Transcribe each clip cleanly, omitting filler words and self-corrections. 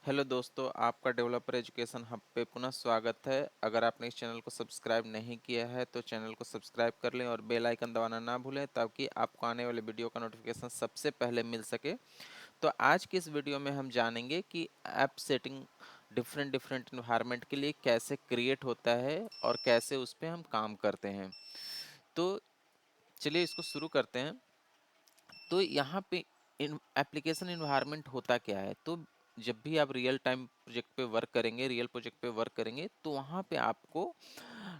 Hello दोस्तों, आपका developer education hub पे पुनः स्वागत है। अगर आपने इस चैनल को सब्सक्राइब नहीं किया है तो चैनल को सब्सक्राइब कर लें और बेल आइकन दबाना ना भूलें ताकि आपको आने वाले वीडियो का नोटिफिकेशन सबसे पहले मिल सके। तो आज की इस वीडियो में हम जानेंगे कि app setting different different environment के लिए कैसे क्रिएट होता है और कैसे उस पर हम काम करते हैं। तो चलिए इसको शुरू करते हैं। तो यहाँ पे एप्लीकेशन इन्वायरमेंट होता क्या है। तो जब भी आप रियल टाइम प्रोजेक्ट पे वर्क करेंगे, रियल प्रोजेक्ट पे वर्क करेंगे, तो वहाँ पे आपको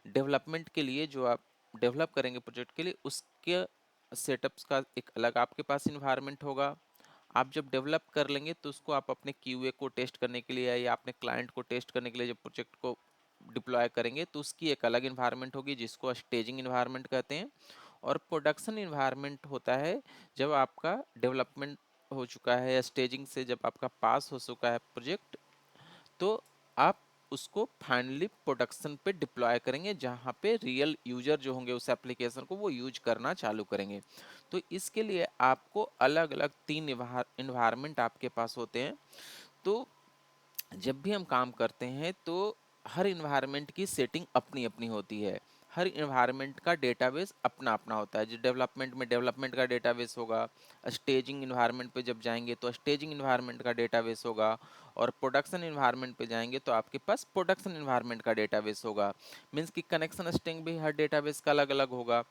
डेवलपमेंट के लिए जो आप डेवलप करेंगे प्रोजेक्ट के लिए, उसके सेटअप्स का एक अलग आपके पास इन्वायरमेंट होगा। आप जब डेवलप कर लेंगे तो उसको आप अपने क्यूए को टेस्ट करने के लिए या अपने क्लाइंट को टेस्ट करने के लिए जब प्रोजेक्ट को डिप्लॉय करेंगे तो उसकी एक अलग इन्वायरमेंट होगी जिसको स्टेजिंग इन्वायरमेंट कहते हैं। और प्रोडक्शन इन्वायरमेंट होता है जब आपका डेवलपमेंट हो चुका है या स्टेजिंग से जब आपका पास हो चुका है प्रोजेक्ट, तो आप उसको फाइनली प्रोडक्शन पे डिप्लॉय करेंगे जहाँ पे रियल यूजर जो होंगे उस एप्लीकेशन को वो यूज करना चालू करेंगे। तो इसके लिए आपको अलग अलग 3 इन्वायरमेंट आपके पास होते हैं। तो जब भी हम काम करते हैं तो हर इन्वायरमेंट की सेटिंग अपनी अपनी होती है। हर इन्वायरमेंट का डेटाबेस अपना अपना होता है। जो डेवलपमेंट में डेवलपमेंट का डेटाबेस होगा, स्टेजिंग इन्वायरमेंट पे जब जाएंगे तो स्टेजिंग इन्वायरमेंट का डेटाबेस होगा, और प्रोडक्शन इन्वायरमेंट पे जाएंगे तो आपके पास प्रोडक्शन इन्वायरमेंट का डेटाबेस होगा। मीन्स कि कनेक्शन स्ट्रिंग भी हर डेटाबेस का अलग अलग होगा।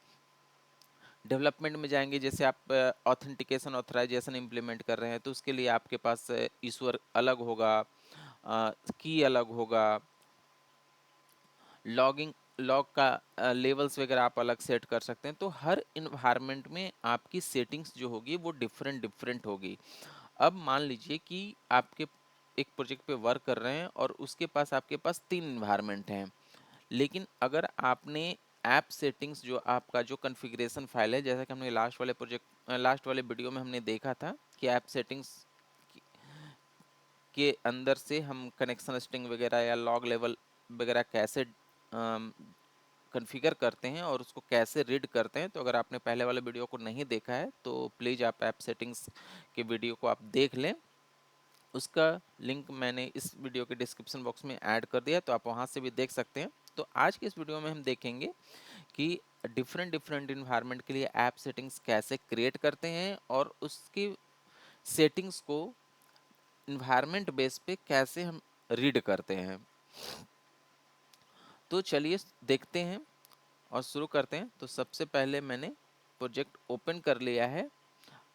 डेवलपमेंट में जाएंगे, जैसे आप ऑथेंटिकेशन ऑथराइजेशन इंप्लीमेंट कर रहे हैं तो उसके लिए आपके पास ईश्वर अलग होगा, की अलग होगा, लॉगिंग लॉग का लेवल्स वगैरह आप अलग सेट कर सकते हैं। तो हर इन्वायरमेंट में आपकी सेटिंग्स जो होगी वो डिफरेंट डिफरेंट होगी। अब मान लीजिए कि आपके एक प्रोजेक्ट पे वर्क कर रहे हैं और उसके पास आपके पास 3 इन्वायरमेंट हैं। लेकिन अगर आपने ऐप सेटिंग्स जो आपका जो कॉन्फ़िगरेशन फाइल है, जैसा कि हमने लास्ट वाले वीडियो में हमने देखा था कि ऐप सेटिंग्स के अंदर से हम कनेक्शन स्ट्रिंग वगैरह या लॉग लेवल वगैरह कैसे कॉन्फ़िगर करते हैं और उसको कैसे रीड करते हैं। तो अगर आपने पहले वाले वीडियो को नहीं देखा है तो प्लीज़ आप ऐप सेटिंग्स के वीडियो को आप देख लें। उसका लिंक मैंने इस वीडियो के डिस्क्रिप्शन बॉक्स में ऐड कर दिया है, तो आप वहाँ से भी देख सकते हैं। तो आज के इस वीडियो में हम देखेंगे कि डिफरेंट डिफरेंट इन्वायरमेंट के लिए ऐप सेटिंग्स कैसे क्रिएट करते हैं और उसकी सेटिंग्स को इन्वायरमेंट बेस पे कैसे हम रीड करते हैं। तो चलिए देखते हैं और शुरू करते हैं। तो सबसे पहले मैंने प्रोजेक्ट ओपन कर लिया है।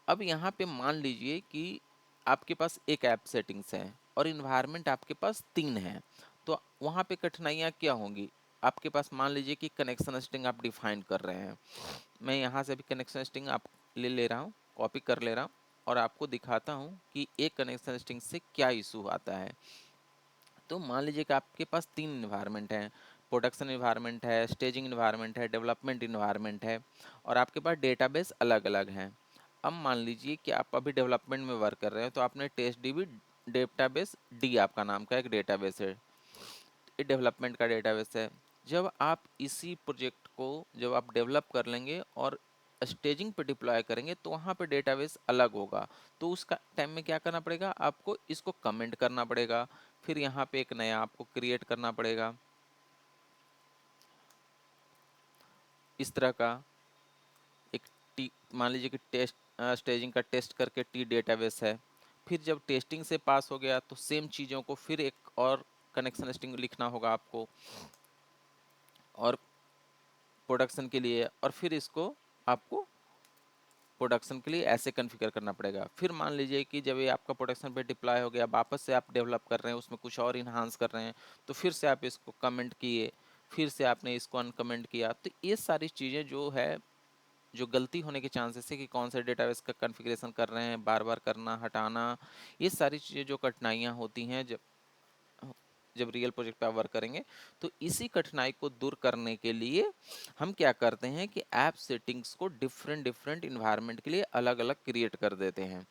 अब यहाँ पे मान लीजिए कि आपके पास एक ऐप सेटिंग्स है और इन्वायरमेंट आपके पास 3 है। तो वहाँ पे कठिनाइयाँ क्या होंगी। आपके पास मान लीजिए कि कनेक्शन स्ट्रिंग आप डिफाइन कर रहे हैं। मैं यहाँ से भी कनेक्शन स्ट्रिंग आप ले रहा हूँ, कॉपी कर ले रहा हूँ और आपको दिखाता हूँ कि एक कनेक्शन स्ट्रिंग से क्या इशू आता है। तो मान लीजिए कि आपके पास 3 इन्वायरमेंट हैं। प्रोडक्शन इन्वायरमेंट है, स्टेजिंग इन्वायरमेंट है, डेवलपमेंट इन्वायरमेंट है, और आपके पास डेटाबेस अलग अलग हैं। अब मान लीजिए कि आप अभी डेवलपमेंट में वर्क कर रहे हैं तो आपने टेस्ट डी भी डेटाबेस डी आपका नाम का एक डेटाबेस है, ये डेवलपमेंट का डेटाबेस है। जब आप इसी प्रोजेक्ट को जब आप डेवलप कर लेंगे और स्टेजिंग पे डिप्लॉय करेंगे तो वहाँ पे डेटाबेस अलग होगा। तो उस टाइम में क्या करना पड़ेगा, आपको इसको कमेंट करना पड़ेगा, फिर यहाँ पे एक नया आपको क्रिएट करना पड़ेगा इस तरह का एक टी। मान लीजिए कि टेस्ट स्टेजिंग का टेस्ट करके टी डेटाबेस है। फिर जब टेस्टिंग से पास हो गया तो सेम चीज़ों को फिर एक और कनेक्शन स्ट्रिंग लिखना होगा आपको और प्रोडक्शन के लिए, और फिर इसको आपको प्रोडक्शन के लिए ऐसे कॉन्फ़िगर करना पड़ेगा। फिर मान लीजिए कि जब ये आपका प्रोडक्शन पे डिप्लॉय हो गया, वापस से आप डेवलप कर रहे हैं, उसमें कुछ और इन्हांस कर रहे हैं, तो फिर से आप इसको कमेंट किए, फिर से आपने इसको अनकमेंट किया। तो ये सारी चीज़ें जो है, जो गलती होने के चांसेस है कि कौन से डेटाबेस का कॉन्फ़िगरेशन कर रहे हैं, बार बार करना, हटाना, ये सारी चीज़ें जो कठिनाइयाँ होती हैं जब जब रियल प्रोजेक्ट पे आप वर्क करेंगे। तो इसी कठिनाई को दूर करने के लिए हम क्या करते हैं कि ऐप सेटिंग्स को डिफरेंट डिफरेंट इन्वायरमेंट के लिए अलग अलग क्रिएट कर देते हैं।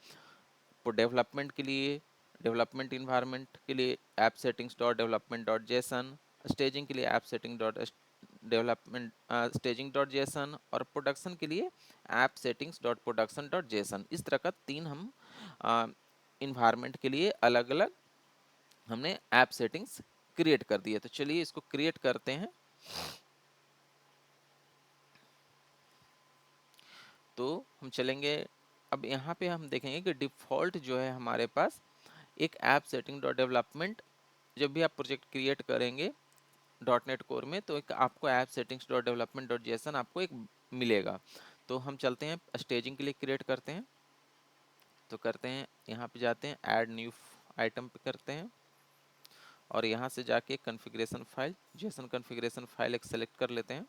तो डेवलपमेंट के लिए डेवलपमेंट इन्वायरमेंट के लिए app settings dot development dot Jason, staging के लिए app setting dot development staging dot JSON, और प्रोडक्शन के लिए app settings dot production dot Jason. इस तरह का 3 हम इन्वायरमेंट के लिए अलग अलग हमने ऐप सेटिंग्स क्रिएट कर दी है। तो चलिए इसको क्रिएट करते हैं। तो हम चलेंगे, अब यहाँ पे हम देखेंगे कि डिफ़ॉल्ट जो है हमारे पास एक ऐप सेटिंग डॉट डेवलपमेंट, जब भी आप प्रोजेक्ट क्रिएट करेंगे डॉट नेट कोर में तो एक आपको app settings dot development dot Jason आपको एक मिलेगा। तो हम चलते हैं स्टेजिंग के लिए क्रिएट करते हैं। तो करते हैं, यहाँ पे जाते हैं, ऐड न्यू आइटम पे करते हैं और यहाँ से जाके configuration file, Jason configuration file एक सेलेक्ट कर लेते हैं।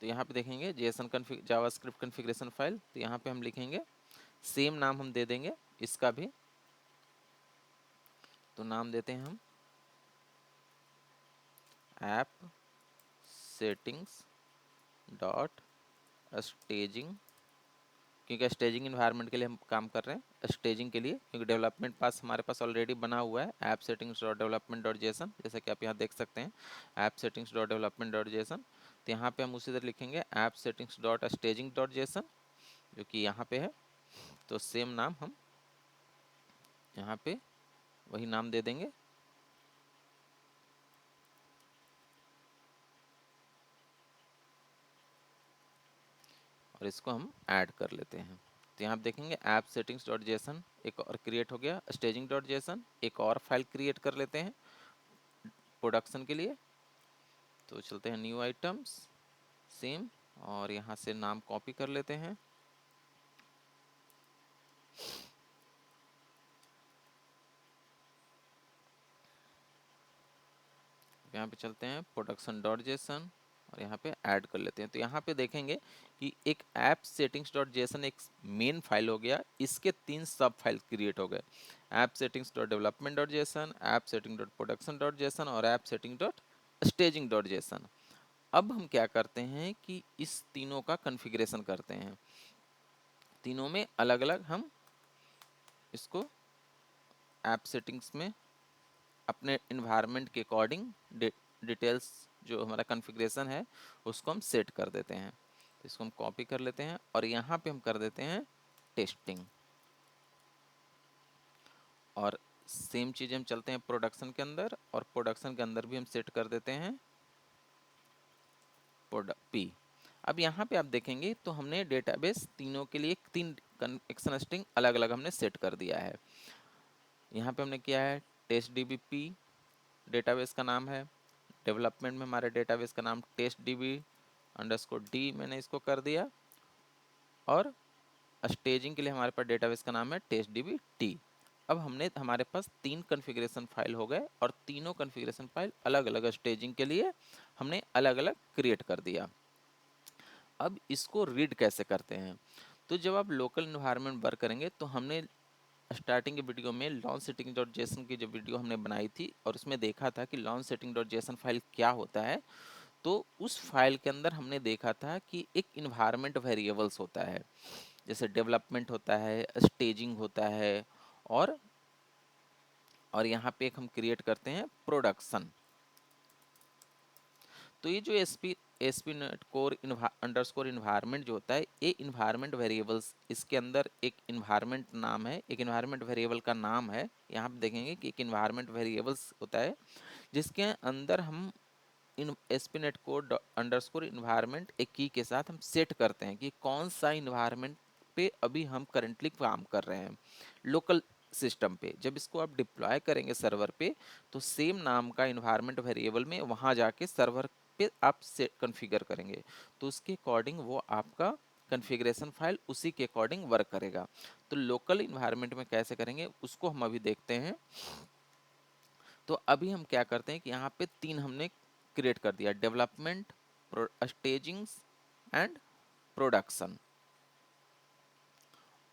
तो यहाँ पे देखेंगे Jason config JavaScript configuration file, तो यहाँ पे हम लिखेंगे, सेम नाम हम दे देंगे इसका भी। तो नाम देते हैं हम ऐप सेटिंग्स डॉट स्टेजिंग, क्योंकि स्टेजिंग इन्वायरमेंट के लिए हम काम कर रहे हैं, स्टेजिंग के लिए, क्योंकि डेवलपमेंट पास हमारे पास ऑलरेडी बना हुआ है app settings dot development dot Jason, जैसा कि आप यहाँ देख सकते हैं app settings dot development dot Jason. तो यहाँ पे हम उसी तरह लिखेंगे app settings dot staging dot Jason, जो कि यहाँ पे है। तो सेम नाम हम यहाँ पे वही नाम दे देंगे और इसको हम ऐड कर लेते हैं। तो यहाँ आप देखेंगे ऐप सेटिंग्स डॉट जेसन एक और क्रिएट हो गया, स्टेजिंग डॉट जेसन एक और फाइल क्रिएट कर लेते हैं प्रोडक्शन के लिए। तो चलते हैं न्यू आइटम्स, सेम, और यहाँ से नाम कॉपी कर लेते हैं। यहाँ पे चलते हैं प्रोडक्शन डॉट जेसन और यहाँ पे ऐड कर लेते हैं। तो यहाँ पे देखेंगे कि एक ऐप सेटिंग्स डॉट जेसन एक मेन फाइल हो गया, इसके 3 सब फाइल क्रिएट हो गए, app settings dot development dot JSON, app setting dot production dot JSON और app setting dot staging dot JSON. अब हम क्या करते हैं कि इस तीनों का कॉन्फ़िगरेशन करते हैं, तीनों में अलग अलग हम इसको ऐप सेटिंग्स में अपने इन्वायरमेंट के अकॉर्डिंग डिटेल्स जो हमारा कॉन्फ़िगरेशन है उसको हम सेट कर देते हैं। तो इसको हम कॉपी कर लेते हैं और यहाँ पे हम कर देते हैं टेस्टिंग, और सेम चीज़ हम चलते हैं प्रोडक्शन के अंदर और प्रोडक्शन के अंदर भी हम सेट कर देते हैं पी। अब यहाँ पे आप देखेंगे तो हमने डेटाबेस तीनों के लिए 3 कनेक्शन स्ट्रिंग अलग अलग हमने सेट कर दिया है। यहाँ पे हमने किया है test D B P database का नाम है, डेवलपमेंट में हमारे डेटाबेस का नाम test D B underscore D मैंने इसको कर दिया, और स्टेजिंग के लिए हमारे पास डेटाबेस का नाम है टेस्ट डी बी टी। अब हमने हमारे पास 3 कॉन्फ़िगरेशन फाइल हो गए और तीनों कॉन्फ़िगरेशन फाइल अलग अलग स्टेजिंग के लिए हमने अलग अलग क्रिएट कर दिया। अब इसको रीड कैसे करते हैं, तो जब आप लोकल इन्वायरमेंट वर्क करेंगे तो हमने स्टार्टिंग के वीडियो में लॉन्च सेटिंग डॉट जेसन की जो वीडियो हमने बनाई थी और उसमें देखा था कि launch setting dot JSON file क्या होता है। तो उस फाइल के अंदर हमने देखा था कि एक इन्वायरमेंट वेरिएबल्स होता है, जैसे डेवलपमेंट होता है, स्टेजिंग होता है, और यहाँ पे एक हम क्रिएट करते हैं प्रोडक्शन। तो ये जो SP net core underscore environment जो होता है, ये इन्वायरमेंट वेरिएबल्स, इसके अंदर एक इन्वायरमेंट नाम है, एक इन्वायरमेंट वेरिएबल का नाम है। यहाँ पे देखेंगे कि एक इन्वायरमेंट वेरिएबल्स होता है जिसके अंदर हम इन ASP net code underscore environment एक की के साथ हम सेट करते हैं कि कौन सा इन्वायरमेंट पे अभी हम करेंटली काम कर रहे हैं लोकल सिस्टम पे। जब इसको आप डिप्लॉय करेंगे सर्वर पे तो सेम नाम का इन्वायरमेंट वेरिएबल में वहाँ जाके सर्वर पे आप से कॉन्फ़िगर करेंगे, तो उसके अकॉर्डिंग वो आपका कॉन्फ़िगरेशन फाइल उसी के अकॉर्डिंग वर्क करेगा। तो लोकल इन्वायरमेंट में कैसे करेंगे उसको हम अभी देखते हैं। तो अभी हम क्या करते हैं कि यहाँ पे 3 हमने क्रिएट कर दिया, डेवलपमेंट, स्टेजिंग्स एंड प्रोडक्शन।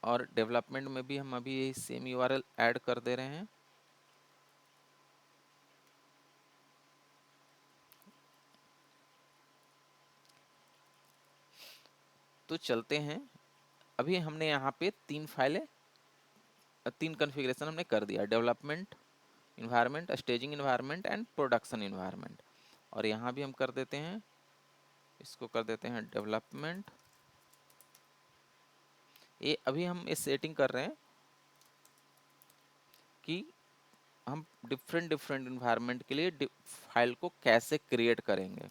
और डेवलपमेंट में भी हम अभी यही सेम यूआरएल ऐड कर दे रहे हैं। तो चलते हैं, अभी हमने यहाँ पे 3 फाइलें, 3 कॉन्फ़िगरेशन हमने कर दिया, development environment, staging environment and production environment. और यहाँ भी हम कर देते हैं, इसको कर देते हैं डेवलपमेंट ये अभी हम इस सेटिंग कर रहे हैं कि हम डिफरेंट डिफरेंट इन्वायरमेंट के लिए फाइल को कैसे क्रिएट करेंगे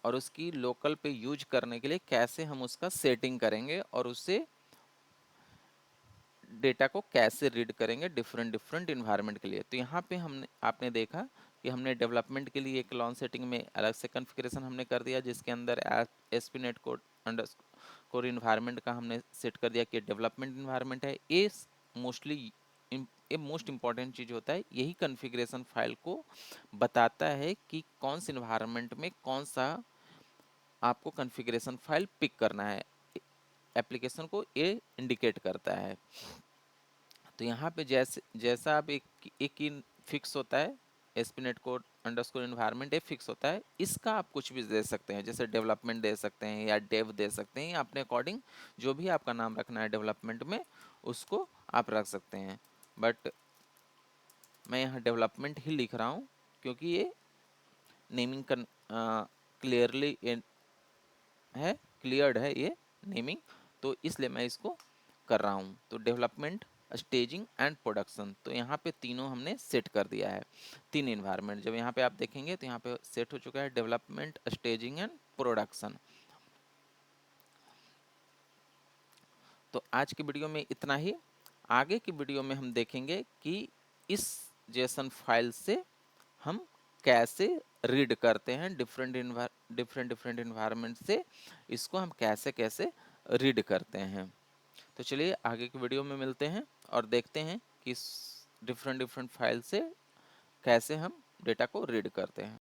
और उसकी लोकल पे यूज करने के लिए कैसे हम उसका सेटिंग करेंगे और उससे डेटा को कैसे रीड करेंगे डिफरेंट डिफरेंट इन्वायरमेंट के लिए। तो यहाँ पे हमने आपने देखा कि हमने डेवलपमेंट के लिए एक लॉन्च सेटिंग में अलग से कॉन्फ़िगरेशन हमने कर दिया, जिसके अंदर एस्पिनेट कोड अंडरस्कोर इन्वायरमेंट का हमने सेट कर दिया कि डेवलपमेंट इन्वायरमेंट है। ये मोस्टली ये मोस्ट इंपॉर्टेंट चीज़ होता है, यही कॉन्फ़िगरेशन फाइल को बताता है कि कौन से इन्वायरमेंट में कौन सा आपको कॉन्फ़िगरेशन फाइल पिक करना है। एप्लीकेशन को ये इंडिकेट करता है। तो यहाँ पे जैसा आप एक ही फिक्स होता है, एस्पिनेट कोड अंडरस्कोर इन्वायरमेंट ये फिक्स होता है। इसका आप कुछ भी दे सकते हैं, जैसे डेवलपमेंट दे सकते हैं या डेव दे सकते हैं, या अपने अकॉर्डिंग जो भी आपका नाम रखना है डेवलपमेंट में उसको आप रख सकते हैं। बट मैं यहाँ डेवलपमेंट ही लिख रहा हूँ क्योंकि ये नेमिंग क्लियरली है, क्लियर्ड है ये नेमिंग, तो इसलिए मैं इसको कर रहा हूँ। तो डेवलपमेंट, स्टेजिंग एंड प्रोडक्शन, तो यहाँ पे तीनों हमने सेट कर दिया है, तीन इन्वायरमेंट। जब यहाँ पे आप देखेंगे तो यहाँ पे सेट हो चुका है डेवलपमेंट, स्टेजिंग एंड प्रोडक्शन। तो आज की वीडियो में इतना ही। आगे की वीडियो में हम देखेंगे कि इस जेसन फाइल से हम कैसे रीड करते हैं डिफरेंट डिफरेंट इन्वायरमेंट से, इसको हम कैसे कैसे रीड करते हैं। तो चलिए आगे की वीडियो में मिलते हैं और देखते हैं कि डिफरेंट डिफरेंट फाइल से कैसे हम डेटा को रीड करते हैं।